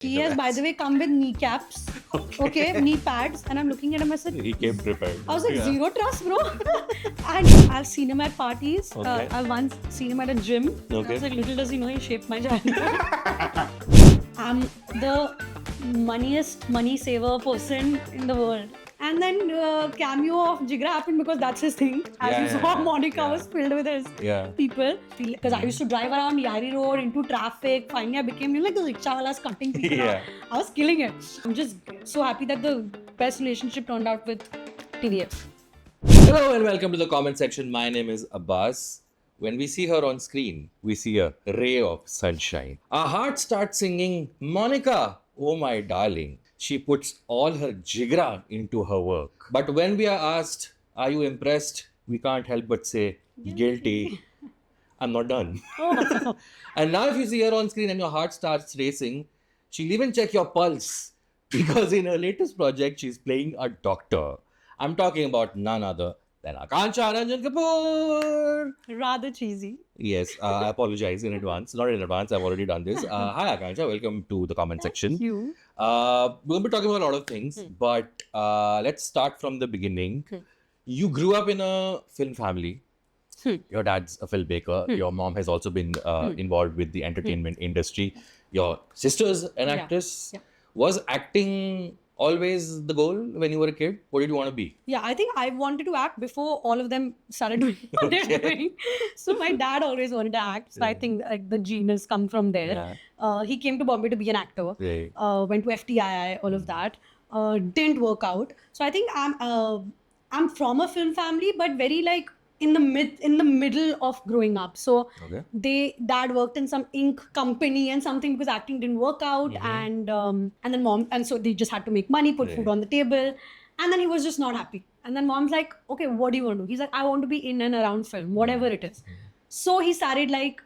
He has, by the way, come with kneecaps, okay, knee pads, and I'm looking at him. I said, He came prepared. I was like, Yeah. zero trust, bro. And I've seen him at parties. Okay. I've once seen him at a gym. And I Okay. was like, little does he know he shaped my childhood. I'm the money saver person in the world. And then cameo of Jigra happened because that's his thing. As Yeah, you yeah, saw, yeah. Monica Yeah. was filled with his Yeah. people. Because I used to drive around Yari Road into traffic. Finally, I became like the rickshaw walas cutting people Yeah. out. I was killing it. I'm just so happy that the best relationship turned out with TVF. Hello and welcome to the comment section. My name is Abbas. When we see her on screen, we see a ray of sunshine. Our hearts start singing, Monica, oh my darling. She puts all her jigra into her work. But when we are asked, are you impressed? We can't help but say, guilty. I'm not done. Oh, And now if you see her on screen and your heart starts racing, she'll even check your pulse. Because in her latest project, she's playing a doctor. I'm talking about none other than Akansha Ranjan Kapoor. rather cheesy. Yes, I apologize in advance. Not in advance, I've already done this. Hi Akansha, welcome to the comment section. You. We're going to be talking about a lot of things, but let's start from the beginning. You grew up in a film family. Your dad's a filmmaker. Your mom has also been involved with the entertainment industry. Your sister's an Yeah. actress. Yeah. Was acting always the goal when you were a kid? What did you want to be? Yeah, I think I wanted to act before all of them started doing what they're doing. So my dad always wanted to act. So I think like the gene has come from there. Yeah. He came to Bombay to be an actor. Right. Went to FTII, all of that. Didn't work out. So I think I'm from a film family, but very like in the middle of growing up. So Okay. dad worked in some ink company and something because acting didn't work out, and then mom, and so they just had to make money, put food Right. on the table, and then he was just not happy. And then mom's like, okay, what do you want to do? He's like, I want to be in and around film, whatever it is. So he started like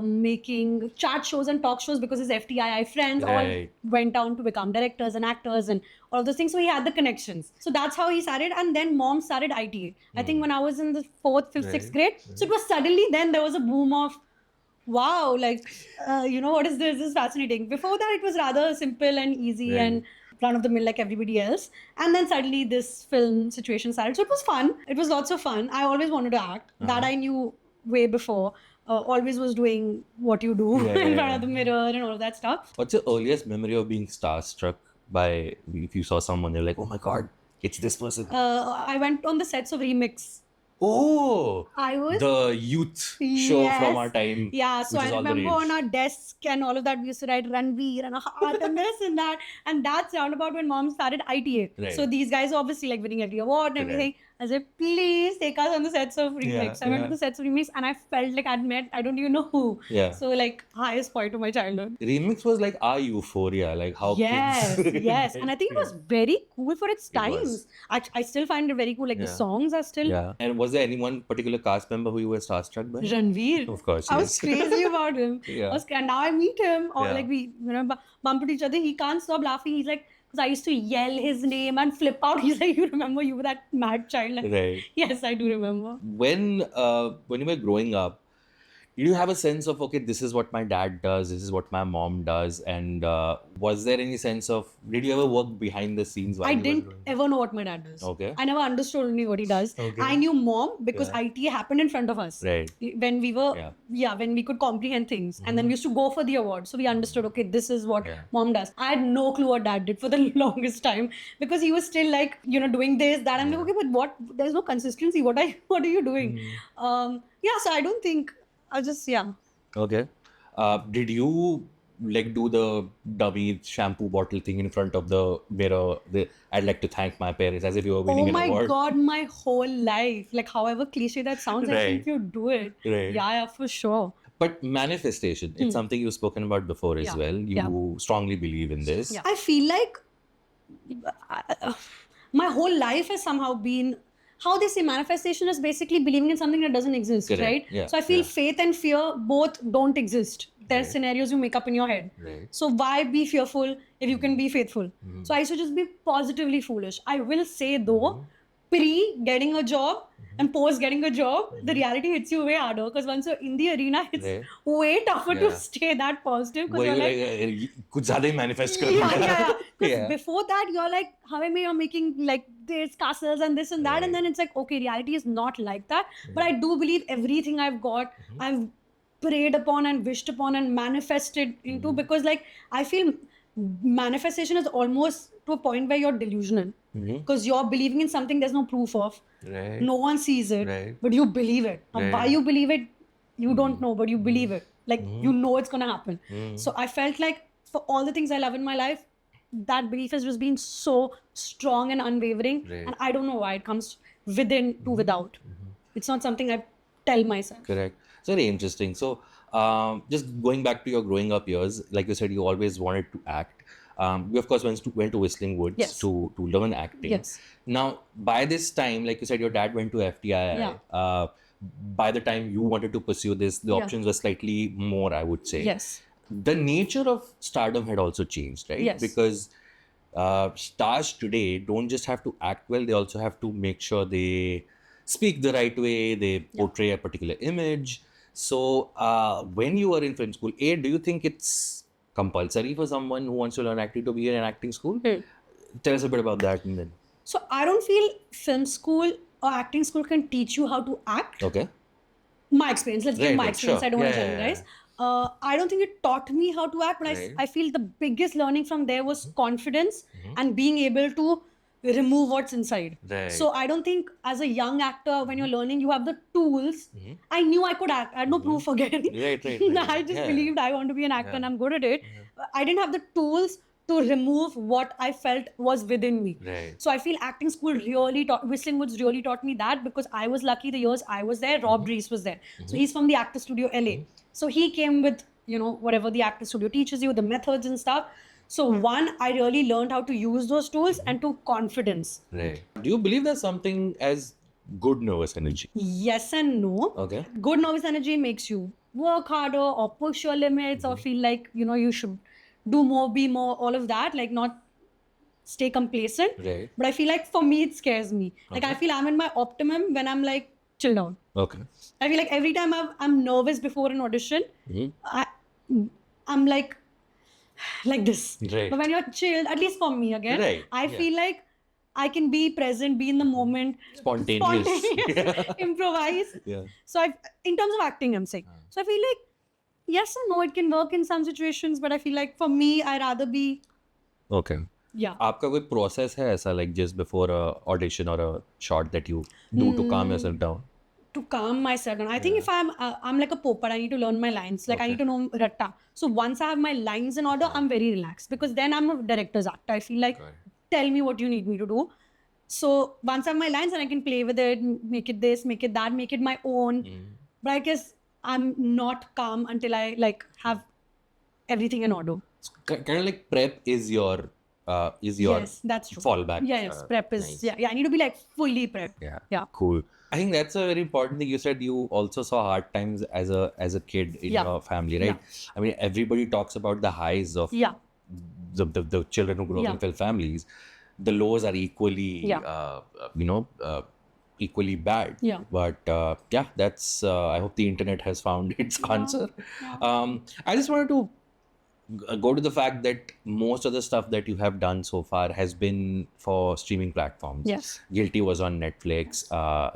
making chat shows and talk shows because his FTII friends all Right. went down to become directors and actors and all of those things. So he had the connections. So that's how he started. And then mom started ITA. I think when I was in the 4th, 5th, 6th grade. So it was suddenly then there was a boom of, wow, like, what is this? This is fascinating. Before that, it was rather simple and easy Right. and run of the mill like everybody else. And then suddenly this film situation started. So it was fun. It was lots of fun. I always wanted to act. That I knew way before. Always was doing what you do Yeah, in yeah, front yeah. of the mirror and all of that stuff. What's your earliest memory of being starstruck by if you saw someone, you're like, oh my god, it's this person. I went on the sets of Remix. Oh, I was the youth show from Yes. our time. Yeah, so which I is all the remember on rage. our desk and all of that, we used to write Ranveer and a heart and this and that. And that's roundabout when mom started ITA. Right. So these guys obviously like winning every award and everything. I said, please take us on the sets of Remix. Yeah, I went yeah. to the sets of Remix and I felt like I'd met, I don't even know who. Yeah. So like highest point of my childhood. Remix was like our euphoria, like how Yes, kids. yes. And I think it was very cool for its It was. times. I still find it very cool. Like the Yeah. songs are still Yeah. And was there any one particular cast member who you were starstruck by? Ranveer. Of course. I was yes. crazy about him. Yeah. And now I meet him, or Yeah. like we, bump into each other. He can't stop laughing. He's like, because I used to yell his name and flip out. He's like, you remember you were that mad child? Like, Right. yes, I do remember. When you were growing up, did you have a sense of, okay, this is what my dad does, this is what my mom does, and was there any sense of, did you ever work behind the scenes while I you were didn't growing up? ever know what my dad does. Okay. I never understood only what he does. Okay. I knew mom because Yeah. IT happened in front of us. Right. When we were, Yeah. when we could comprehend things. And then we used to go for the award. So we understood, okay, this is what Yeah. mom does. I had no clue what dad did for the longest time because he was still like, doing this, that. I'm like, okay, but what? There's no consistency. What are you doing? So I don't think, Okay. Did you like do the dummy shampoo bottle thing in front of the mirror? I'd like to thank my parents as if you were winning Oh an my award. God, my whole life. Like, however cliche that sounds, I think Right. you do it. Right. Yeah, for sure. But manifestation, it's something you've spoken about before as Yeah. well. You Yeah. strongly believe in this. Yeah. I feel like my whole life has somehow been how they say manifestation is basically believing in something that doesn't exist, Correct. right? Yeah, So I feel yeah. faith and fear both don't exist. They're Right. scenarios you make up in your head. Right. So why be fearful if you can be faithful? So I used to just be positively foolish. I will say though, getting a job and post getting a job, the reality hits you way harder because once you're in the arena, it's Right. way tougher to Yeah. stay that positive because Were you you're like कुछ ज़्यादा ही manifest कर yeah, दिया? yeah, yeah. Because Yeah. before that, you're like, how am I making like this castles and this and that, Right. and then it's like, okay, reality is not like that. But I do believe everything I've got, I've prayed upon and wished upon and manifested into because like I feel manifestation is almost to a point where you're delusional because you're believing in something there's no proof of. Right. No one sees it, Right. but you believe it. And why Right. you believe it, you don't know, but you believe it. Like you know it's gonna happen. So I felt like for all the things I love in my life, that belief has just been so strong and unwavering. Right. And I don't know why it comes within to without. It's not something I tell myself. Correct. It's very interesting. So, just going back to your growing up years, like you said, you always wanted to act. You of course went to Whistling Woods Yes. to learn acting. Yes. Now, by this time, like you said, your dad went to FTII. Yeah. By the time you wanted to pursue this, the Yeah. options were slightly more, I would say. Yes. The nature of stardom had also changed, right? Yes. Because stars today don't just have to act well, they also have to make sure they speak the right way, they portray a particular image. So, when you were in film school, A, do you think it's compulsory for someone who wants to learn acting to be in an acting school? Tell us a bit about that and then. So I don't feel film school or acting school can teach you how to act. Okay. My experience. Let's give Right, my right, experience. sure. I don't want to Yeah, yeah, generalize. I don't think it taught me how to act, but Right. I feel the biggest learning from there was confidence and being able to remove what's inside. Right. So I don't think as a young actor, when you're learning, you have the tools. I knew I could act. I had no proof again. Right, right. I just Yeah. believed I want to be an actor and I'm good at it. I didn't have the tools to remove what I felt was within me. Right. So I feel acting school really taught, Whistling Woods really taught me that because I was lucky the years I was there, Rob Reese was there. So he's from the Actor Studio LA. So he came with, whatever the Actor Studio teaches you, the methods and stuff. So one, I really learned how to use those tools and to confidence. Right. Do you believe there's something as good nervous energy? Yes and no. Okay. Good nervous energy makes you work harder or push your limits or feel like, you should do more, be more, all of that, like not stay complacent. Right. But I feel like for me, it scares me. Like I feel I'm in my optimum when I'm like, chill down. Okay. I feel like every time I'm nervous before an audition, I'm like this. Right. But when you're chilled, at least for me again, Right, I yeah. feel like I can be present, be in the moment, Spontaneous. improvise. Yeah. So in terms of acting, I'm saying. So I feel like yes and no, it can work in some situations, but I feel like for me, I'd rather be Okay. yeah. आपका कोई process है ऐसा like just before a audition or a shot that you do to calm yourself down? To calm myself down. I think if I'm like a popat, I need to learn my lines. Like I need to know ratta. So once I have my lines in order, I'm very relaxed because then I'm a director's actor. I feel like tell me what you need me to do. So once I have my lines and I can play with it, make it this, make it that, make it my own. But I guess I'm not calm until I like have everything in order. Kind of like prep is your Yes, that's true. fallback. Yes, prep is nice. yeah. I need to be like fully prepped. Yeah. Cool. I think that's a very important thing. You said you also saw hard times as a kid in Yeah. your family, right? I mean, everybody talks about the highs of Yeah. the children who grow up Yeah. in film families. The lows are equally, equally bad. Yeah. But that's. I hope the internet has found its answer. I just wanted to go to the fact that most of the stuff that you have done so far has been for streaming platforms. Yes. Guilty was on Netflix.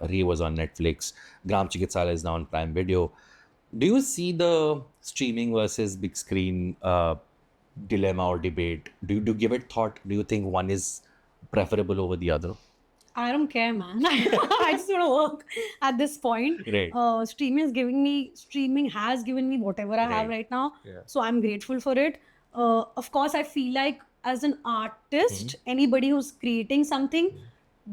Re was on Netflix. Gram Chikitsala is now on Prime Video. Do you see the streaming versus big screen dilemma or debate? Do you give it thought? Do you think one is preferable over the other? I don't care, man. I just want to work at this point. Right. Streaming has given me whatever I have right now. Yeah. So I'm grateful for it. Of course, I feel like as an artist, anybody who's creating something,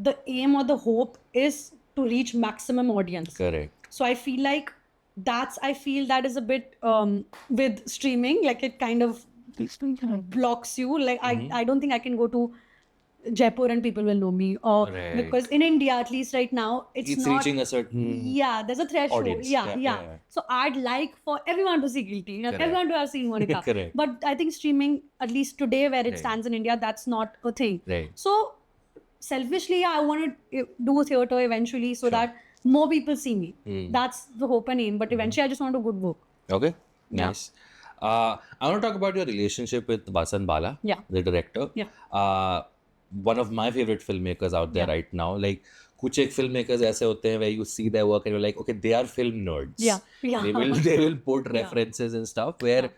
the aim or the hope is to reach maximum audience. Correct. So I feel like that is a bit with streaming, like it kind of blocks you. Like I don't think I can go to Jaipur and people will know me, or Right. because in India, at least right now, it's not reaching a certain there's a threshold. audience. Yeah. So I'd like for everyone to see Guilty, Correct. everyone to have seen Monica. Correct. But I think streaming, at least today where it Right. stands in India, that's not a thing. Right. So selfishly, I want to do theatre eventually so that more people see me. That's the hope and aim. But eventually, I just want to do good work. Okay, Yeah. nice. I want to talk about your relationship with Vasan Bala, Yeah. the director. Yeah. One of my favorite filmmakers out there Yeah. right now. Like, कुछ एक filmmakers ऐसे होते हैं where you see their work and you're like, okay, they are film nerds. Yeah. Yeah. They will put references and stuff where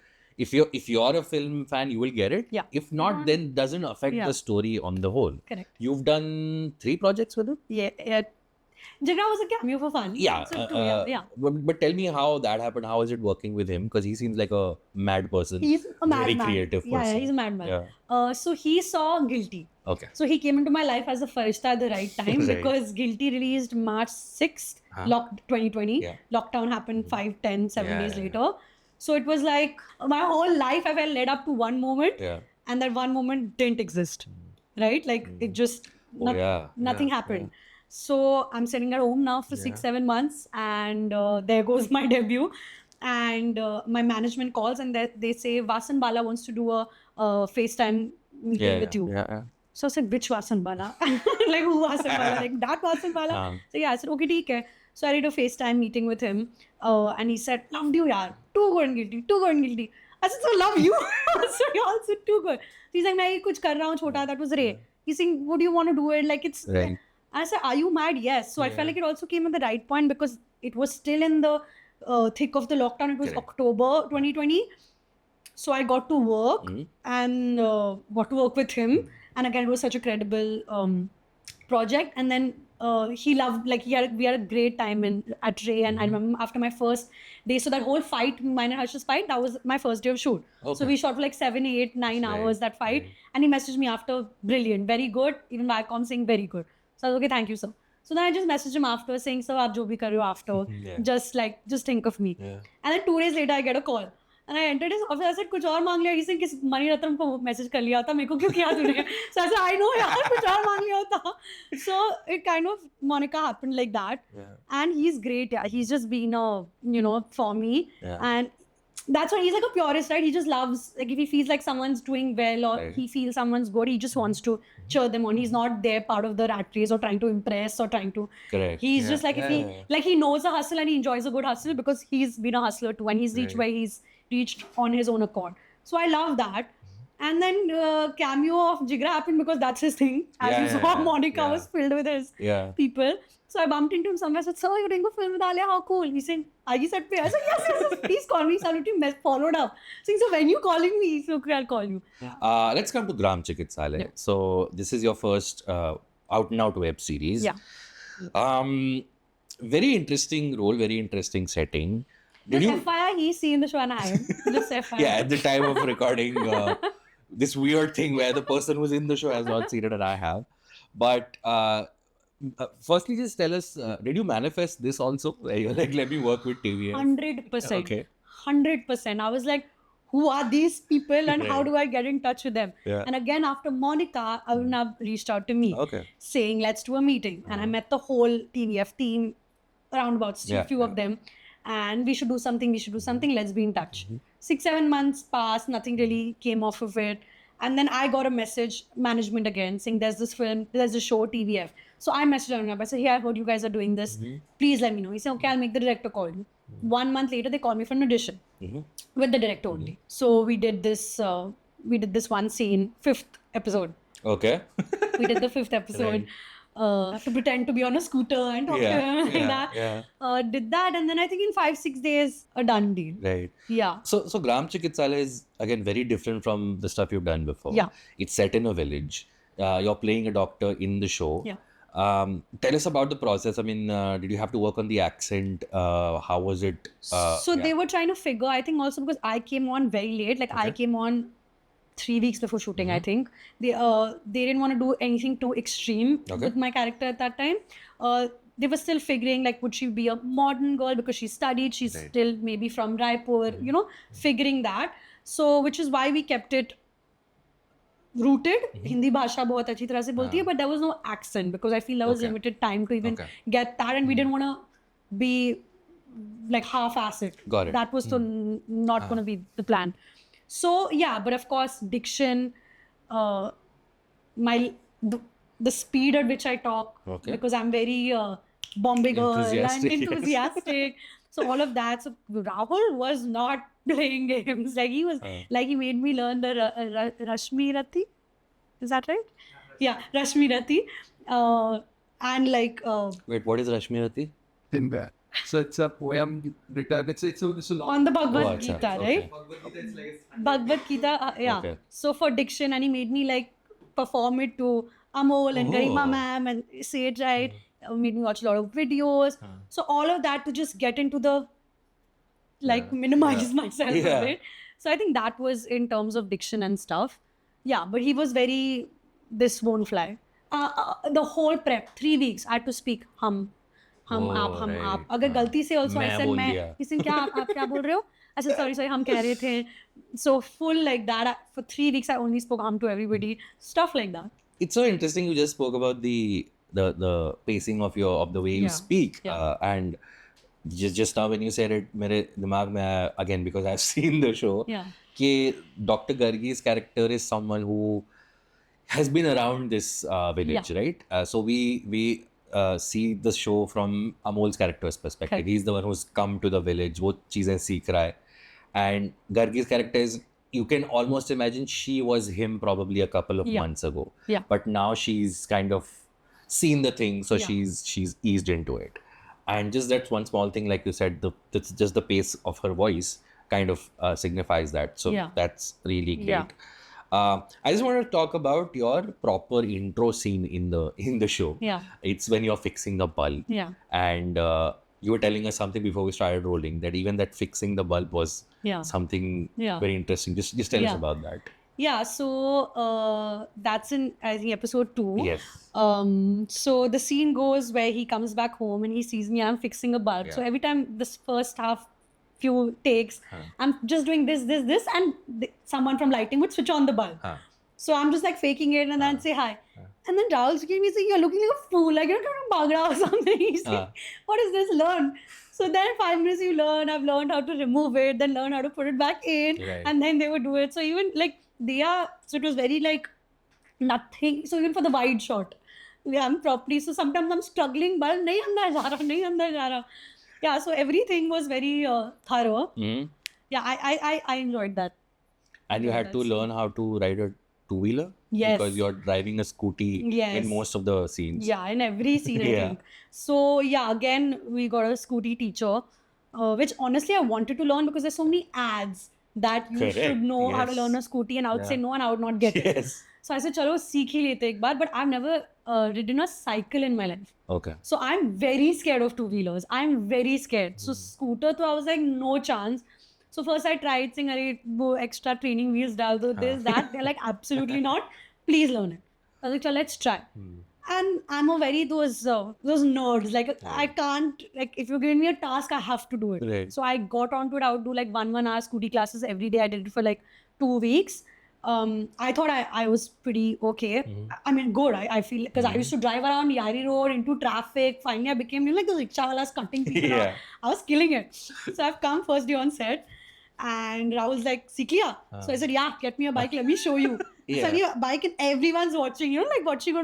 if you're a film fan, you will get it. Yeah. If not, then doesn't affect Yeah. the story on the whole. Correct. You've done 3 projects with him. Yeah. Jigra was a cameo for fun. Yeah. So, yeah. But tell me how that happened. How is it working with him? Because he seems like a mad person. He's a madman. Very creative person. Yeah, he's a madman. Yeah. So he saw Guilty. Okay. So he came into my life as a farishta at the right time Right. because Guilty released March 6th, 2020. Yeah. Lockdown happened 5, 10, 7 Yeah, days yeah. later. So it was like my whole life I felt led up to one moment, Yeah. and that one moment didn't exist. Right? Like it just nothing happened. So I'm sitting at home now for 6-7 months, and there goes my debut. And my management calls and they say Vasan Bala wants to do a FaceTime meeting with you. Yeah. So I said, which Vasan Bala? Like, who Vasan Bala? Like, that Vasan Bala? So yeah, I said, okay, theek hai. So I did a FaceTime meeting with him. And he said, loved you, yaar. Too good and guilty. Too good and guilty. I said, so love you. So he also too good. So he's like, main kuch kar raha hu chota. That was Ray. He's saying, would you want to do it? Like, it's... Right. I said, are you mad? Yes. So I felt like it also came at the right point because it was still in the thick of the lockdown. It was October 2020. So I got to work and got to work with him. And again, it was such a credible project. And then he loved, like, we had a great time at Ray. And I remember after my first day, so that whole fight, mine and Harsh's fight, that was my first day of shoot. Okay. So we shot for like 7, 8, 9 hours, that fight. And he messaged me after, brilliant, very good. Even Viacom saying very good. So I was okay, thank you, sir. So then I just messaged him after saying, sir, aap jo bhi kar rahe ho after, just think of me. And then 2 days later, I get a call. And I entered his office. I said, कुछ और मांग लिया किसी किस मणि रत्नम को message कर लिया था मेरे को क्यों किया तूने? So I said, I know यार कुछ और मांग लिया था. So it kind of Monica happened like that. And he's great. Yeah, he's just been for me. And that's why he's like a purist, right? He just loves, like, if he feels like someone's doing well or he feels someone's good, he just wants to cheer them on. He's not there part of the rat race or trying to impress or trying to. Correct. He's just like, if he knows a hustle and he enjoys a good hustle because he's been a hustler too and he's reached where he's reached on his own accord. So I love that. And then cameo of Jigra happened because that's his thing. As you saw, Monica was filled with his people. So I bumped into him somewhere. I said, sir, you're doing a film with Alia. How cool. He said, are you set? I said, yes, please call me. Saluti followed up. Saying, so when you calling me? So okay, I'll call you. Let's come to Gram Chikitsalaya. Yeah. So this is your first out and out web series. Yeah. Very interesting role, very interesting setting. FYI, he's seen the show and I am. Just FYI. Yeah, at the time of recording, this weird thing where the person who's in the show has not seen it and I have. But firstly, just tell us, did you manifest this also? Where you're like, let me work with TVF? 100%. Okay. 100%. I was like, who are these people and how do I get in touch with them? And again, after Monica, Arunabh reached out to me saying, let's do a meeting. And I met the whole TVF team, around about a few of them. And we should do something, let's be in touch. 6-7 months passed, nothing really came off of it. And then I got a message, management again, saying there's this film, there's a show, TVF. So I messaged Arunabh, I said, hey, I heard you guys are doing this. Please let me know. He said, okay, I'll make the director call you. 1 month later, they called me for an audition with the director only. So we did this one scene, 5th episode. Okay. We did the 5th episode. To pretend to be on a scooter and talk to him like that. Did that, and then I think in 5-6 days, a done deal. Right. Yeah. So Gram Chikitsalaya is again very different from the stuff you've done before. Yeah. It's set in a village. You're playing a doctor in the show. Yeah. Tell us about the process. I mean, did you have to work on the accent? How was it? They were trying to figure, I think also because I came on very late. Like I came on 3 weeks before shooting, I think. They didn't want to do anything too extreme with my character at that time. They were still figuring, like, would she be a modern girl because she studied? She's still maybe from Raipur, figuring that. So, which is why we kept it rooted. Hindi bhasha bahut achhi tarah se bolti hai, but there was no accent because I feel there was limited time to even get that, and we didn't want to be like half-assed it. Got it. That was not going to be the plan. So yeah, but of course diction, the speed at which I talk, Okay. because I'm very Bombay girl and Enthusiastic, yes. enthusiastic. So all of that. So Rahul was not playing games. Like he was, like he made me learn the Rashmi Rati. Is that right? Yeah, Rashmi Rati. And like, Wait, what is Rashmi Rati? In that. So it's a poem written. It's a long. on the Bhagavad Oh, acha, Gita, okay. right? Bhagavad Gita, yeah. Okay. So for diction, and he made me like perform it to Amol and Garima Oh. ma'am and say it right. Made me watch a lot of videos. So all of that to just get into the like minimize myself Yeah. a bit. So I think that was in terms of diction and stuff. Yeah, but he was very this won't fly. The whole prep 3 weeks I had to speak हम Oh, आप हम right. आप अगर गलती से also I मैं said बोल मैं दिया. किसी क्या आप क्या बोल रहे हो I said sorry हम कह रहे थे. So full like that for 3 weeks I only spoke to everybody, stuff like that. It's so interesting. You just spoke about the pacing of the way you Yeah. speak, Yeah. and just now when you said it, मेरे दिमाग में आया again because I've seen the show. Yeah. कि Dr. Gargi's character is someone who has been around this village, right? So we see the show from Amol's character's perspective. Correct. He's the one who's come to the village, वो चीजें सीख रहा है. And Gargi's character is, you can almost imagine she was him probably a couple of Yeah. months ago. Yeah. But now she's kind of seen the thing, so Yeah. she's eased into it. And just that one small thing, like you said, that's just the pace of her voice kind of signifies that. So Yeah. that's really great. Yeah. I just want to talk about your proper intro scene in the show. Yeah. It's when you're fixing the bulb. Yeah. And you were telling us something before we started rolling, that even that fixing the bulb was Yeah. something Yeah. very interesting. Just tell us Yeah. about that. Yeah, so that's in I think episode 2. Yes. So the scene goes where he comes back home and he sees me. I'm fixing a bulb. So Yeah. every time this first half, few takes, I'm just doing this, and someone from lighting would switch on the bulb. Huh. So I'm just like faking it and then say hi. And then Rahul's looking at me saying, "You're looking like a fool, like you're trying to bagra or something." He's like, "What is this? Learn." So then 5 minutes you learn. I've learned how to remove it, then learn how to put it back in, Right. and then they would do it. So even like so it was very like nothing. So even for the wide shot, I'm properly. So sometimes I'm struggling, but nahi andar ja raha, nahi andar ja raha. Yeah. So everything was very thorough. Mhm. Yeah, I enjoyed that. And you had to learn how to ride a two-wheeler? Yes. Because you're driving a scooty Yes. in most of the scenes. Yeah, in every scene, I Yeah. think. So, yeah, again, we got a scooty teacher, which honestly I wanted to learn because there's so many ads that you Correct, should know how to yes. learn a scooty, and I would say no, and I would not get it. Yes. So I said, chalo, seekh hi lete ek baar, but I've never ridden a cycle in my life. Okay. So I'm very scared of two-wheelers. I'm very scared. So scooter, so I was like, no chance. So first I tried saying, "Arey, wo extra training wheels dal do, this, that." They're like, absolutely not. Please learn it. I was like, "Chalo, let's try." And I'm a very those nerds. Like I can't, like if you're giving me a task, I have to do it. Right. So I got onto it. I would do like 1 hour scooty classes every day. I did it for like 2 weeks. I thought I was pretty okay. I mean, good. I feel because I used to drive around Yari Road into traffic. Finally, I became like those rickshaw walas cutting people Yeah. out. I was killing it. So I've come first day on set, and Rahul's like, "Seekh liya?" So I said, "Yeah, get me a bike. Let me show you." Yeah. So I need a bike, and everyone's watching. You know, like watching.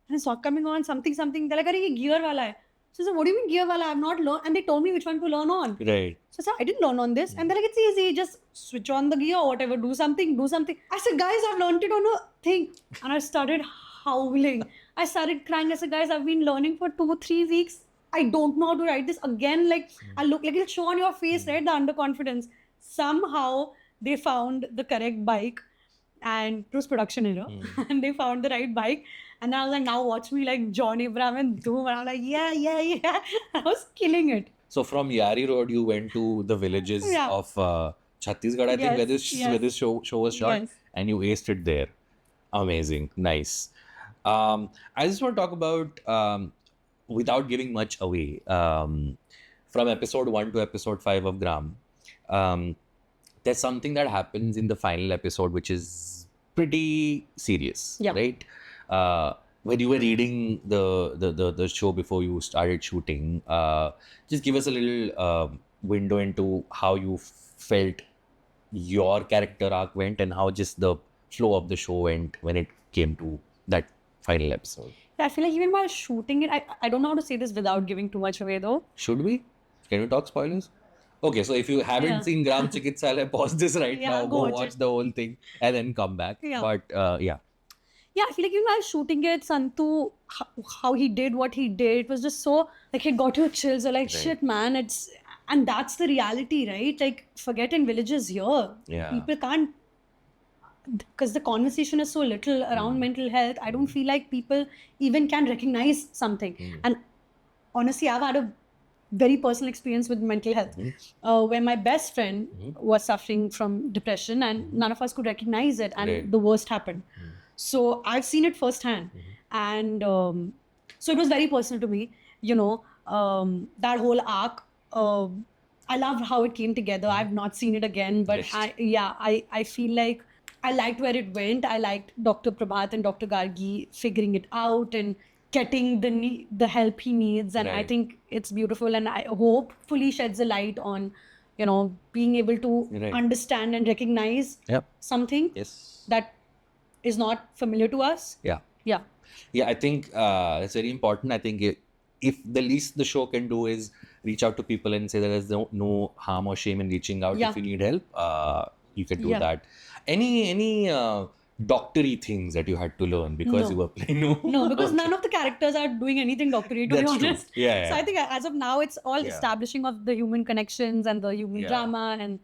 And it's not coming on. Something. They're like, "Arey, ye gear wala hai." So I said, "What do you mean gear wala? I've not learned." And they told me which one to learn on. Right. So I said, "I didn't learn on this." And they're like, "It's easy. Just switch on the gear or whatever. Do something. I said, "Guys, I've learned it on a thing." And I started howling. I started crying. I said, "Guys, I've been learning for 2-3 weeks. I don't know how to ride this again." Like, I look like it'll show on your face, right? The underconfidence. Somehow they found the correct bike. And it was production error. And they found the right bike. And then I was like, "Now watch me like John Abraham and Doom." And I'm like, yeah. I was killing it. So from Yari Road, you went to the villages Yeah. of Chhattisgarh, I think, Yes, where this show was shot, Yes. and you aced it there. Amazing, nice. I just want to talk about, without giving much away, from episode 1 to episode 5 of Gram. There's something that happens in the final episode which is pretty serious, Yeah. right? When you were reading the show before you started shooting, just give us a little window into how you felt your character arc went and how just the flow of the show went when it came to that final episode? I feel like even while shooting it, I don't know how to say this without giving too much away though. Should we? Can we talk spoilers? Okay, so if you haven't Yeah. seen Gram Chikitshalaya, pause this right Yeah, now, go go watch watch it. the whole thing, and then come back. Yeah. But yeah. Yeah, I feel like even while shooting it, Santu, how he did what he did, it was just so like it got you chills. You're like, Right. shit, man, and that's the reality, right? Like, forget in villages here. Yeah. People can't, because the conversation is so little around mental health. I don't feel like people even can recognize something. And honestly, I've had a very personal experience with mental health where my best friend was suffering from depression and none of us could recognize it, and Right. the worst happened. So I've seen it firsthand, and so it was very personal to me. You know, that whole arc. I loved how it came together. I've not seen it again, but Blessed. I feel like I liked where it went. I liked Dr. Prabhat and Dr. Gargi figuring it out and getting the help he needs, and I Right. think it's beautiful, and I hopefully sheds a light on, you know, being able to Right. understand and recognize Yep. something Yes. that is not familiar to us. Yeah. Yeah. Yeah, I think that's very important. I think if the least the show can do is reach out to people and say that there's no harm or shame in reaching out Yeah. if you need help, you can do Yeah. that. Any doctory things that you had to learn because No. you were playing? No, No, because none of the characters are doing anything doctorate, to That's be true. honest. Yeah, So yeah. I think as of now, it's all Yeah. establishing of the human connections and the human Yeah. drama. And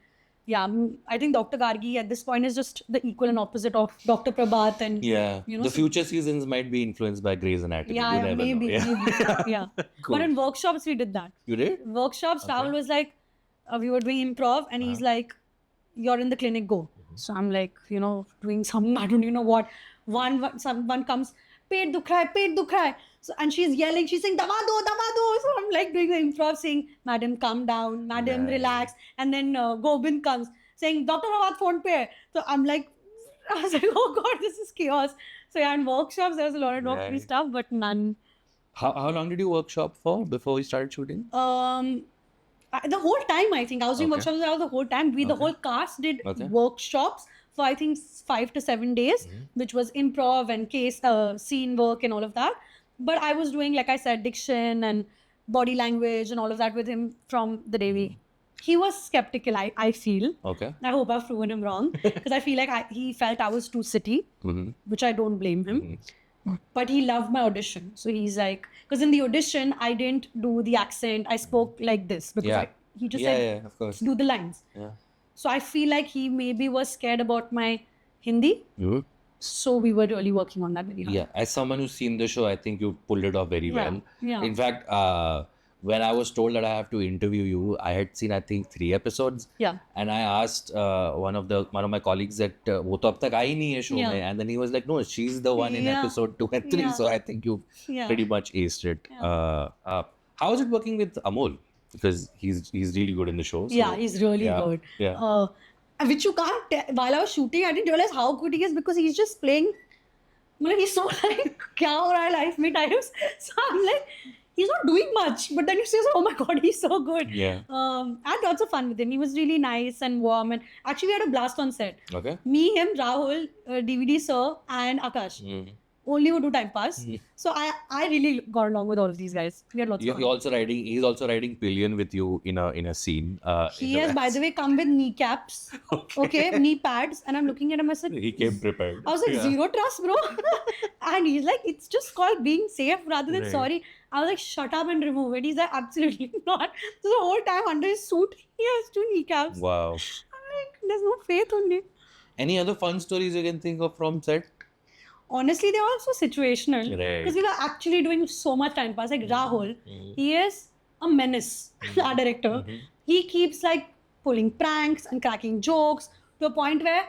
yeah, I think Dr. Gargi at this point is just the equal and opposite of Dr. Prabhat. And Yeah, You know, the so- future seasons might be influenced by Grey's Anatomy. yeah, You yeah, never maybe. know. Yeah. Yeah. Cool. But in workshops, we did that. You did? Workshops, Okay. Rahul was like, we were doing improv, and he's like, you're in the clinic, go. So I'm like, you know, doing some, I don't even know what. Someone comes, पेट दुख रहा है. So, and she's yelling, she's saying, dava do. So I'm like doing the improv, saying, madam, calm down, madam, Right. relax. And then Gobind comes, saying, Dr. Rawat phone pe hai. So I'm like, I was like, oh God, this is chaos. So yeah, in workshops, there was a lot of doctory Right. stuff, but none. How long did you workshop for before we started shooting? The whole time, I think I was doing Okay. workshops the whole time. The Okay. whole cast did Okay. workshops for I think 5 to 7 days, which was improv and case scene work and all of that. But I was doing, like I said, diction and body language and all of that with him from the day he was skeptical. I feel. Okay. I hope I've proven him wrong, because I feel like he felt I was too city, Mm-hmm. which I don't blame him. But he loved my audition. So he's like, because in the audition, I didn't do the accent. I spoke like this because Yeah. he just Yeah, said, yeah, of course. do the lines. Yeah. So I feel like he maybe was scared about my Hindi. You? So we were really working on that very hard. Yeah. As someone who's seen the show, I think you pulled it off very Yeah, well. yeah. In fact, when I was told that I have to interview you, I had seen I think 3 episodes. Yeah. And I asked one of my colleagues that वो तो अब तक आई नहीं है show Yeah. में, and then he was like, no, she's the one in Yeah. episode 2 and 3. Yeah. So I think you Yeah. pretty much aced it. How is it working with Amol? Because he's really good in the show. So, Yeah, he's really yeah, good. Yeah. Which you can't tell. While I was shooting, I didn't realize how good he is, because he's just playing. He's so like, kya ho raha hai life mein types. So I'm like, he's not doing much. But then you say, oh my God, he's so good. Yeah. I had lots of fun with him. He was really nice and warm. And actually, we had a blast on set. Okay. Me, him, Rahul, DVD Sir, and Akash. Mm. Only would do time pass. So I really got along with all of these guys. We had lots of fun. He's also riding pillion with you in a scene. He has, by the way, come with kneecaps. Okay, knee pads. And I'm looking at him, I said, He came prepared. I was like, zero trust, bro. And he's like, it's just called being safe rather than Right. sorry. I was like, shut up and remove it. He's like, absolutely not. So the whole time under his suit, he has 2 kneecaps. Wow. I'm like, there's no faith on it. Any other fun stories you can think of from set? Honestly, they're also situational. Right. Because we were actually doing so much time pass. Like Rahul, he is a menace, our director. He keeps like pulling pranks and cracking jokes to a point where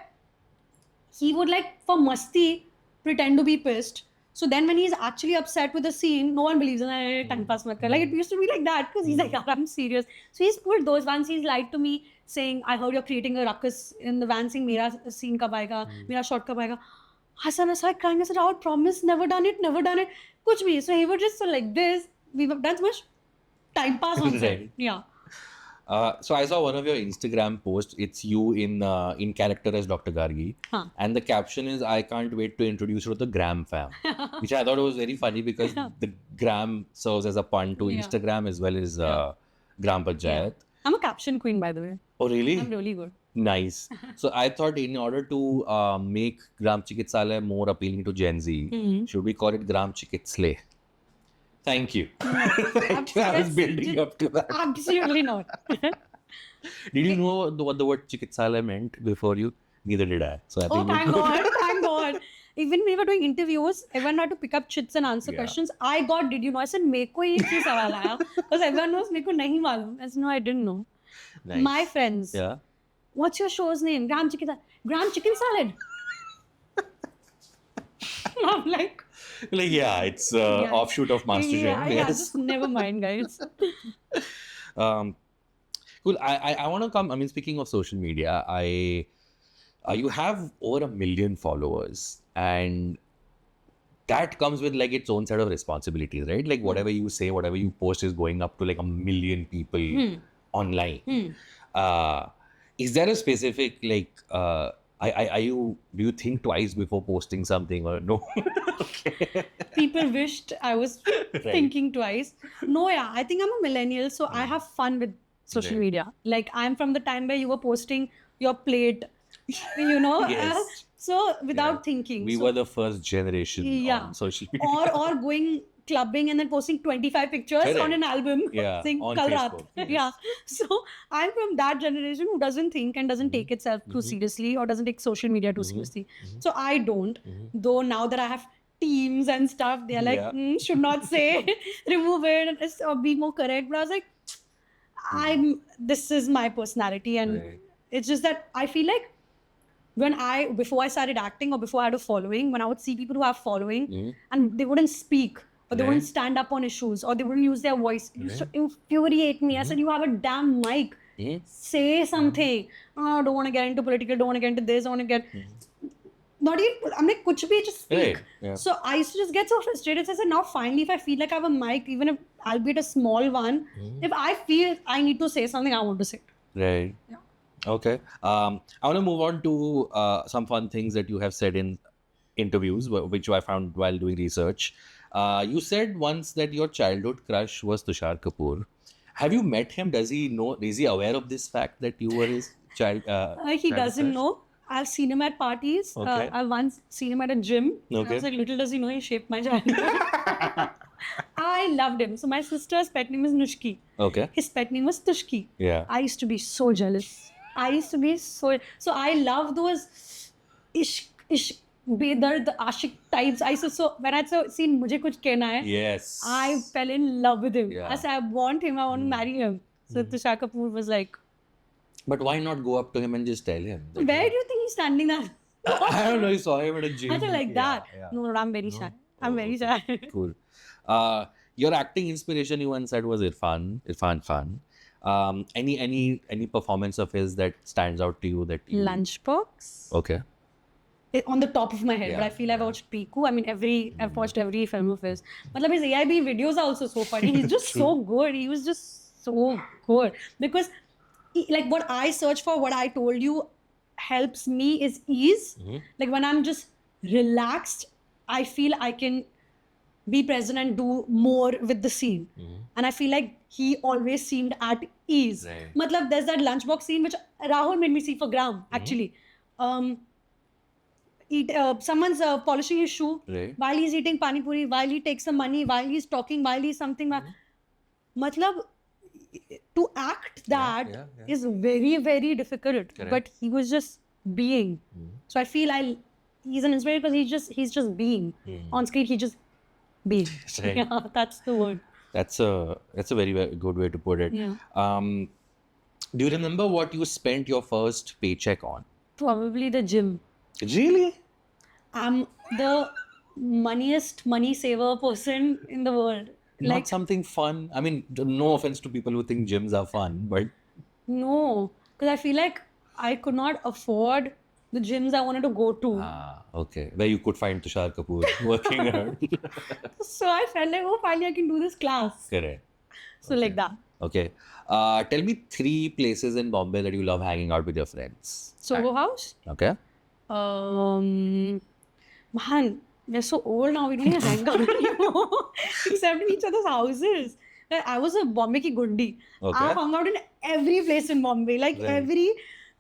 he would like, for masti, pretend to be pissed. So then when he's actually upset with the scene, no one believes him. "Hey, time pass mat kar." Like it used to be like that, because he's like, "Yeah, I'm serious." So he's pulled those. Once he's lied to me saying, I heard you're creating a ruckus in the van, saying, Mera scene kab aayega, mera shot kab aayega. Hassan aside crying, I said, "Rahul, promise, never done it. Kuch bhi." So he would just so like this. We have done so much time pass on set. Right. Yeah. So I saw one of your Instagram posts. It's you in character as Dr. Gargi, Huh. and the caption is, "I can't wait to introduce you to the Gram fam," which I thought was very funny because the Gram serves as a pun to Yeah. Instagram as well as Gram Panchayat. I'm a caption queen, by the way. Oh, really? I'm really good. Nice. So I thought in order to make Gram Chikitsalaya more appealing to Gen Z, should we call it Gram Chikitslay? Thank you. Thank you. I was building up to that. Absolutely not. Did you know what the word Chikitsalaya meant before you? Neither did I. So I Oh, think thank God. Thank God. Even we were doing interviews, everyone had to pick up chits and answer Yeah. questions. I got, did you know? I said, मेरे को ये क्यों सवाल आया? Because everyone knows मेरे को नहीं मालूम. I said, no, I didn't know. Nice. My friends. Yeah. What's your show's name? Gram Chicken Salad. I'm like, Yeah, it's offshoot of Master Chef. yeah, Yes. just never mind, guys. Cool. I want to come. I mean, speaking of social media, you have over 1 million followers, and that comes with like its own set of responsibilities, right? Like whatever you say, whatever you post is going up to like 1 million people online. Is there a specific like? Do you think twice before posting something or no? Okay. People wished I was thinking twice. No, yeah, I think I'm a millennial, so I have fun with social Right. media. Like, I'm from the time where you were posting your plate, you know? Yes. So, without Yeah. thinking. We So- were the first generation Yeah. on social media. or going clubbing and then posting 25 pictures Correct. on an album Yeah, saying on Kal Raat. Facebook, yes. Yeah. So I'm from that generation who doesn't think and doesn't take itself too seriously or doesn't take social media too seriously. So I don't. Though now that I have teams and stuff, they're like, Yeah. should not say, remove it, or be more correct. But I was like, this is my personality, and Right. it's just that I feel like before I started acting or before I had a following, when I would see people who have following and they wouldn't speak or they wouldn't Right. stand up on issues or they wouldn't use their voice, it used to infuriate me. I said, you have a damn mic. Say something. Oh, don't want to get into political, don't want to get into this, don't want to get... Not even, I'm like, kuch bhi, just speak. Right, yeah. So I used to just get so frustrated. So I said, now finally, if I feel like I have a mic, even if albeit a small one, if I feel I need to say something, I want to say it. Right. Yeah. Okay. I want to move on to some fun things that you have said in interviews, which I found while doing research. You said once that your childhood crush was Tushar Kapoor. Have you met him? Does he know? Is he aware of this fact that you were his child? He childhood doesn't crush? know. I've seen him at parties. Okay. I've once seen him at a gym. I Okay. was like, little does he know he shaped my childhood. I loved him. So my sister's pet name is Nushki. Okay. His pet name was Tushki. Yeah. I used to be so jealous. I used to be so I love those ishq, bedard, ashik types. I used to, so when I seen Mujhe Kuch Kehna Hai, Yes. I fell in love with him. Yeah. I said, I want him, I want to marry him. So Tushar Kapoor was like, But why not go up to him and just tell him? that where do you think he's standing there? I don't know. You saw him at a gym. I don't like that. Yeah. No, I'm very shy. I'm Oh, very okay. shy. Cool. Your acting inspiration, you once said, was Irfan Khan. Any performance of his that stands out to you that you... Lunchbox? Okay. On the top of my head, but Yeah, I feel I've watched Piku. I mean, I've watched every film of his. Matlab, his AIB videos are also so funny. He's just so good. He was just so good. Because, like, what I search for, what I told you, helps me is ease. Like, when I'm just relaxed, I feel I can be present and do more with the scene. And I feel like he always seemed at ease. Right. Matlab, there's that lunchbox scene which Rahul made me see for Gram, actually. Someone's polishing his shoe Right. while he's eating pani puri, while he takes some money, while he's talking, while he's something. Matlab, to act that is yeah. very, very difficult. Correct. But he was just being. So I feel he's an inspiration because he's just being. On screen, he just being. Right. Yeah, that's the word. That's a very, very good way to put it. Yeah. Do you remember what you spent your first paycheck on? Probably the gym. Really? I'm the money saver person in the world. Not something fun. I mean, no offense to people who think gyms are fun, but No, because I feel like I could not afford the gyms I wanted to go to. okay, where you could find Tushar Kapoor working out. So I felt like, oh, finally I can do this class. Correct. So like that. Okay. Tell me 3 places in Bombay that you love hanging out with your friends. Soho House. Okay. Man, we're so old now. We don't even hang out anymore, except in each other's houses. Like, I was a Bombay ki gundi. Okay. I hung out in every place in Bombay, like Right. every,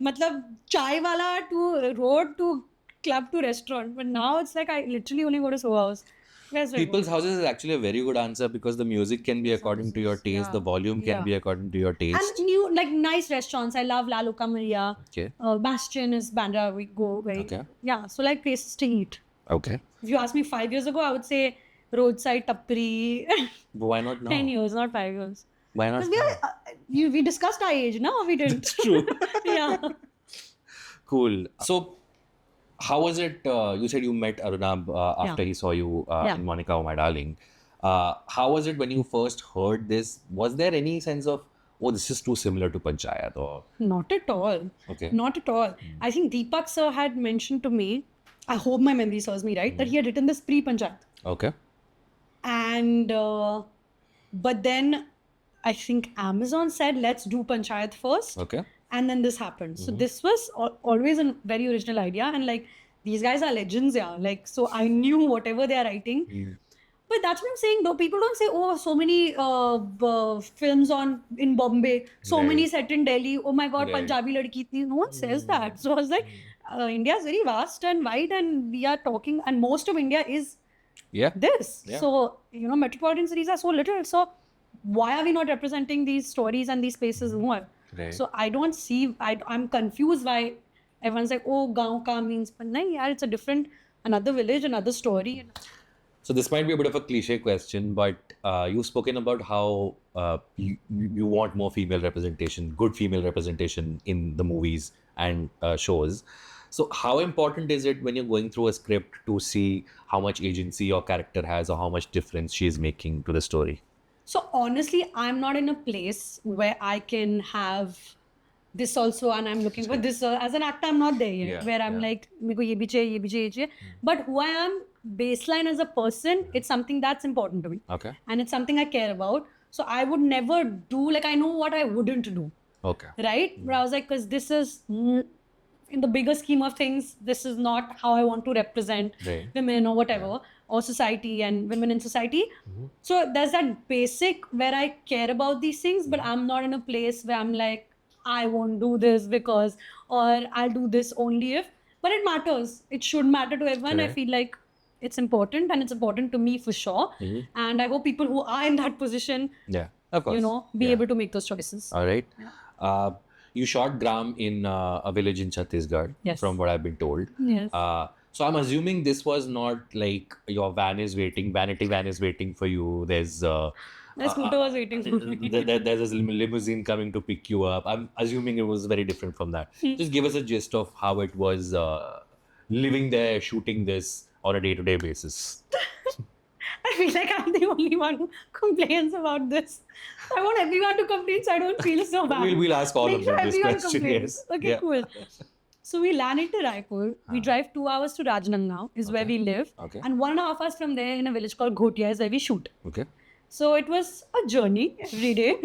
matlab, chai wala to road to club to restaurant. But now it's like I literally only go to Soho House. Where's my People's houses is actually a very good answer because the music can be according to your taste, Yeah. the volume can Yeah. be according to your taste. And new, like nice restaurants. I love La Luca Maria. Okay. Bastion is Bandra. We go very. Okay. Yeah, so like places to eat. Okay. If you asked me 5 years ago, I would say roadside tapri. But why not now? 10 years, not 5 years. Why not? Because we, now? we discussed our age, no? We didn't. It's true. Yeah. Cool. So, how was it? You said you met Arunab after he saw you Yeah. in Monica, Oh My Darling. How was it when you first heard this? Was there any sense of, oh, this is too similar to Panchayat? Or Not at all. okay, Not at all. I think Deepak sir had mentioned to me, I hope my memory serves me right, that he had written this pre-Panchayat. okay, And, but then I think Amazon said, let's do Panchayat first. okay, And then this happened. So this was always a very original idea. And like, these guys are legends, yeah. Like, so I knew whatever they are writing. But that's what I'm saying, though. People don't say, oh, so many films in Bombay, so Right. many set in Delhi. Oh my God, Right. Punjabi ladki thi. No one says that. So I was like, India is very vast and wide, and we are talking, and most of India is yeah, this. Yeah. So, metropolitan cities are so little. So why are we not representing these stories and these places more? Right. So I don't see, I'm confused why everyone's like, oh, gaon ka means, but nahin, yaar, it's a different, another village, another story. So this might be a bit of a cliche question, but you've spoken about how you want more female representation, good female representation in the movies and shows. So how important is it when you're going through a script to see how much agency your character has or how much difference she is making to the story? So honestly, I'm not in a place where I can have this also, and I'm looking for this. As an actor, I'm not there yet, Yeah, where I'm yeah. like, meko ye bhi chahiye, ye bhi chahiye, ye chahiye. But who I am, baseline as a person, it's something that's important to me. Okay. And it's something I care about. So I would never do, like, I know what I wouldn't do, Okay. right? But I was like, because this is, in the bigger scheme of things, this is not how I want to represent Right. women or whatever, or society and women in society. So there's that basic where I care about these things, but I'm not in a place where I'm like, I won't do this because, or I'll do this only if. But it matters. It should matter to everyone. I Correct. feel like it's important, and it's important to me for sure. And I hope people who are in that position, Yeah. Of course. be Yeah. able to make those choices. All right. You shot Gram in a village in Chhattisgarh, Yes. from what I've been told. Yes. So I'm assuming this was not like your vanity van is waiting for you. There's My scooter was waiting for me. there's a limousine coming to pick you up. I'm assuming it was very different from that. Just give us a gist of how it was living there, shooting this on a day-to-day basis. I feel like I'm the only one who complains about this. I want everyone to complain so I don't feel so bad. We'll ask all Make of sure them this everyone question. complains. Yes. Okay, Yeah. cool. So we land into Raipur. We drive 2 hours to Rajnandgaon, is where we live. Okay. And 1.5 hours from there in a village called Ghotia is where we shoot. Okay. So it was a journey every day.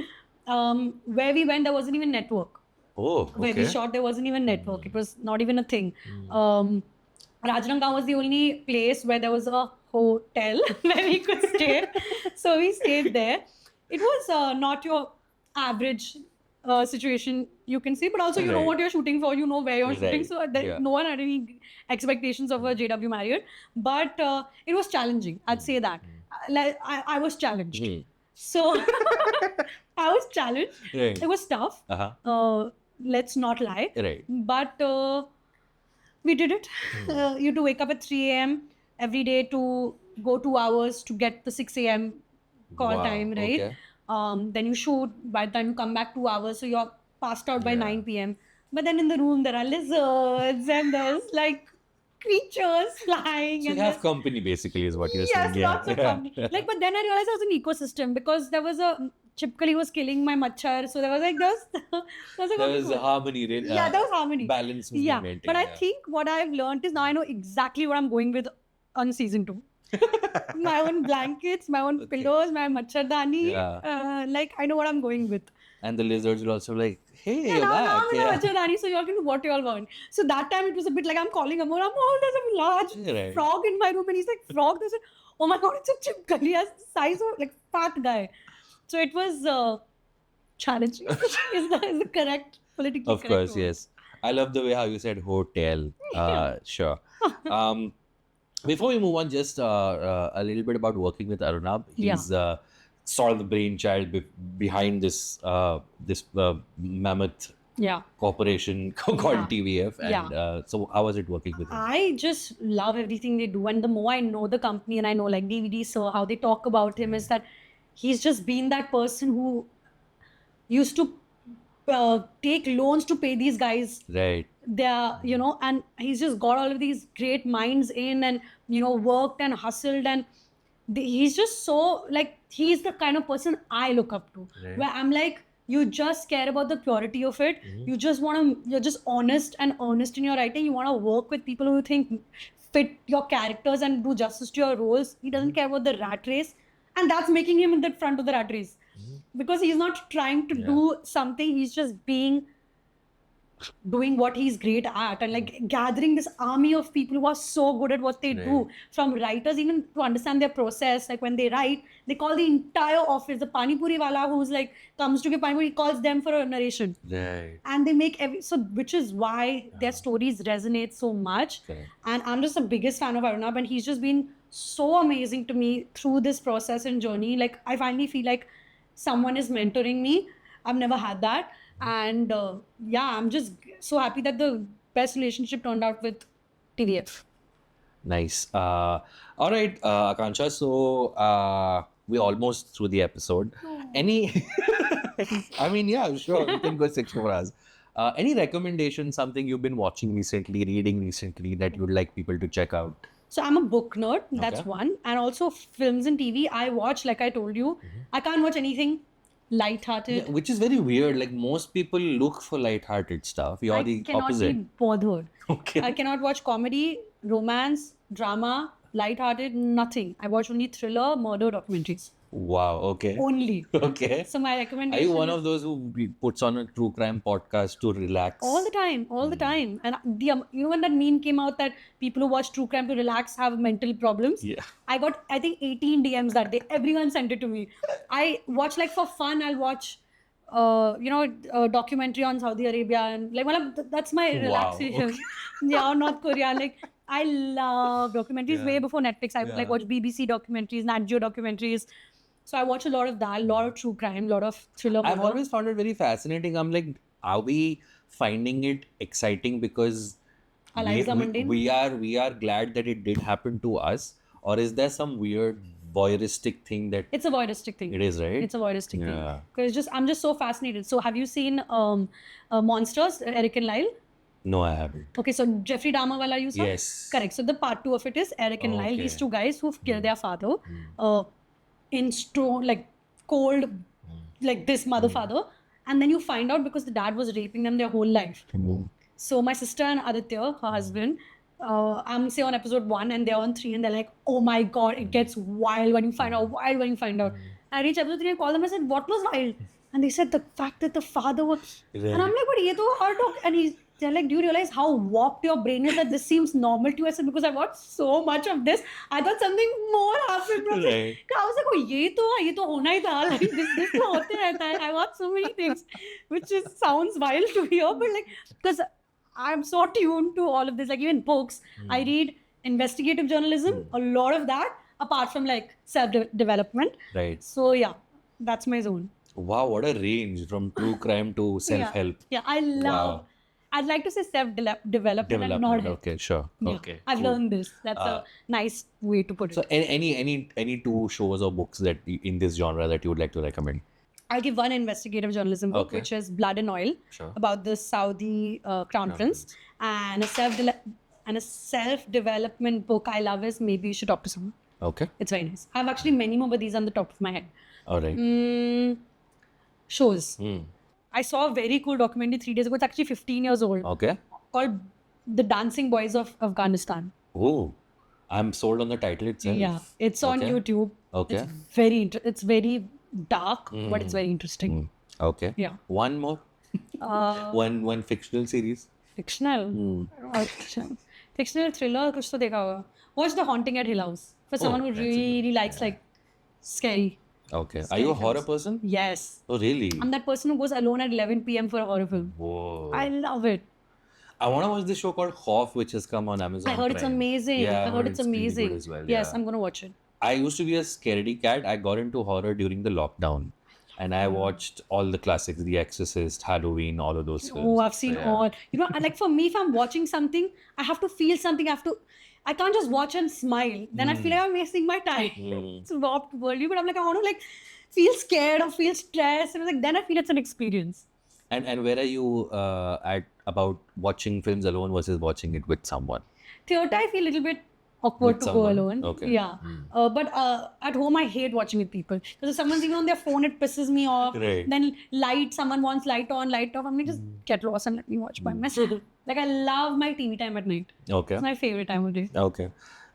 Where we went, there wasn't even network. Oh, Where we okay. shot, there wasn't even network. It was not even a thing. Rajnandgaon was the only place where there was a hotel where we could stay. So we stayed there. It was not your average situation you can see, but also you know Right. what you're shooting for, you know where you're shooting. Right. So there, Yeah. no one had any expectations of a JW Marriott. But it was challenging, I'd say that. I was challenged. Hmm. So I was challenged. Right. It was tough. Uh-huh. Let's not lie. Right. But we did it. You had to wake up at 3 a.m. every day to go 2 hours to get the 6 a.m. call Wow, time, right? okay. Then you shoot. By the time you come back 2 hours, so you're passed out by Yeah. 9 p.m. But then in the room there are lizards and there's like creatures flying. So and you have there's- company, basically, is what you're yes, saying. lots of fun. Like, but then I realized I was an ecosystem because there was a Chipkali was killing my machar, so there was like There was a harmony. yeah, there was harmony. Balance was Yeah, being maintained. but I yeah. think what I've learned is now I know exactly what I'm going with on season 2. my own blankets, my own pillows, my machardani. Yeah. Like I know what I'm going with. And the lizards will also be like, hey, Yeah, you're now back. I'm in a machardani, so y'all can do what y'all want. So that time it was a bit like I'm calling Amor, there's a large Right. frog in my room, and he's like, frog? They said, oh my god, it's a chipkali. He has the size of like fat guy. So it was challenging. is the correct politically Of correct course, word. yes. I love the way how you said hotel. Sure. Before we move on, just a little bit about working with Arunab. Yeah. He's sort of the brainchild behind this mammoth Yeah. corporation called Yeah. TVF. And Yeah. so how was it working with him? I just love everything they do. And the more I know the company and I know like DVD, so how they talk about him is that he's just been that person who used to take loans to pay these guys Right. their, and he's just got all of these great minds in and, worked and hustled. And he's just so like, he's the kind of person I look up to. Right. Where I'm like, you just care about the purity of it. You just you're just honest and earnest in your writing. You want to work with people who you think fit your characters and do justice to your roles. He doesn't care about the rat race. And that's making him in the front of the rat race. Because he's not trying to do something, he's just doing what he's great at and like gathering this army of people who are so good at what they do, from writers even to understand their process. Like when they write, they call the entire office, the pani puri wala who's like comes to get pani puri, he calls them for a narration. Right. And they make which is why their stories resonate so much. Correct. And I'm just the biggest fan of Arunab, and he's just been so amazing to me through this process and journey. Like I finally feel like someone is mentoring me. I've never had that. And I'm just so happy that the best relationship turned out with TVF. Nice. All right, Akansha. So we're almost through the episode. Any? I mean, yeah, sure. We can go 6 more hours. Any recommendation? Something you've been watching recently, reading recently that you'd like people to check out? So I'm a book nerd. That's Okay. one. And also films and TV. I watch, like I told you, I can't watch anything light-hearted. Yeah, which is very weird. Like most people look for light-hearted stuff. You're I the cannot opposite. be bothered. Okay. I cannot watch comedy, romance, drama, light-hearted, nothing. I watch only thriller, murder documentaries. Wow. Okay. Only. Okay. So my Are recommendation you one is of those who puts on a true crime podcast to relax? all the time. And when that meme came out that people who watch true crime to relax have mental problems. Yeah. I got, I think, 18 DMs that day. Everyone sent it to me. I watch like for fun. I'll watch, a documentary on Saudi Arabia and like, that's my Wow, relaxation. okay. Yeah, or North Korea. Like I love documentaries Yeah. way before Netflix. I Yeah. like watch BBC documentaries, Nat Geo documentaries. So I watch a lot of that, a lot of true crime, a lot of thriller. I've murder. always found it very fascinating. I'm like, are we finding it exciting because Our lives are mundane? we are glad that it did happen to us, or is there some weird voyeuristic thing that It's a voyeuristic thing. it is, right? It's a voyeuristic Yeah. thing. Because I'm just so fascinated. So have you seen Monsters, Eric and Lyle? No, I haven't. Okay, so Jeffrey Dahmer wala you saw? Yes. Correct. So the part 2 of it is Eric and Lyle, Okay. these two guys who've killed their father in stone, like cold, like this mother father. And then you find out because the dad was raping them their whole life. So my sister and Aditya, her husband, I'm say on episode 1 and they're on 3 and they're like, oh my god, it gets wild when you find out, I reach episode 3 and call them and said, what was wild? And they said the fact that the father was, and I'm like, but ye to hard talk. And they're like, do you realize how warped your brain is that this seems normal to you? I said, because I watched so much of this, I thought something more happened. Right. I was like, oh, ye to hona hi tha. Like, this to hote rehta hai. I watched so many things, which sounds wild to hear, but like, because I'm so tuned to all of this, like even books, I read investigative journalism, a lot of that, apart from like self-development. Right. So yeah, that's my zone. Wow, what a range from true crime to self-help. Yeah, I love, Wow. I'd like to say self-development and not Development. help. Okay, sure. Yeah, Okay. I've cool. learned this. That's a nice way to put it. So any 2 shows or books that in this genre that you would like to recommend? I'll give one investigative journalism book, Okay. which is Blood and Oil, Sure. about the Saudi Crown Prince, and a self-development book I love is Maybe You Should Talk to Someone. Okay. It's very nice. I have actually many more, but these are on the top of my head. All right. Shows. Hmm. I saw a very cool documentary 3 days ago. It's actually 15 years old, Okay. called The Dancing Boys of Afghanistan. Oh. I'm sold on the title itself. Yeah, it's on Okay. YouTube. Okay. It's very dark, but it's very interesting. Okay. Yeah. One more. One fictional series. Fictional. Fictional thriller, कुछ तो देखा होगा. Watch The Haunting at Hill House for someone who that's a really likes like scary. Okay. Are you a horror person? Yes. Oh, really? I'm that person who goes alone at 11 p.m. for a horror film. Whoa. I love it. I want to watch this show called Hoff, which has come on Amazon. I heard it's Prime. amazing. Yeah, I heard it's really amazing. good as well. Yes, yeah. I'm gonna watch it. I used to be a scaredy cat. I got into horror during the lockdown. And I watched all the classics, The Exorcist, Halloween, all of those films. Oh, I've seen So, yeah. all. You know, like for me, if I'm watching something, I have to feel something. I can't just watch and smile. Then I feel like I'm wasting my time. It's a warped worldview, but I'm like, I want to like feel scared or feel stressed. And like, then I feel it's an experience. And where are you at about watching films alone versus watching it with someone? Theatre, I feel a little bit awkward With to go someone? alone. Okay. Yeah. But at home, I hate watching with people. Because if someone's even on their phone, it pisses me off. Right. Then someone wants light on, light off. I'm like, just get lost and let me watch by myself. Like, I love my TV time at night. Okay. It's my favorite time of day. Okay.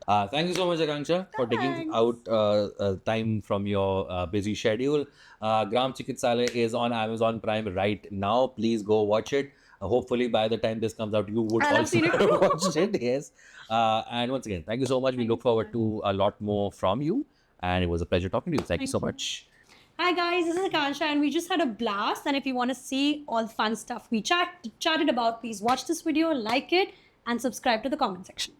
Thank you so much, Akanksha, for taking out time from your busy schedule. Gram Chikitsalaya is on Amazon Prime right now. Please go watch it. Hopefully, by the time this comes out, you would I'll have also seen it. have watched it. Yes. And once again, thank you so much. We look forward to a lot more from you. And it was a pleasure talking to you. Thank you so much. Hi guys, this is Akansha and we just had a blast. And if you want to see all the fun stuff we chatted about, please watch this video, like it, and subscribe to the comment section.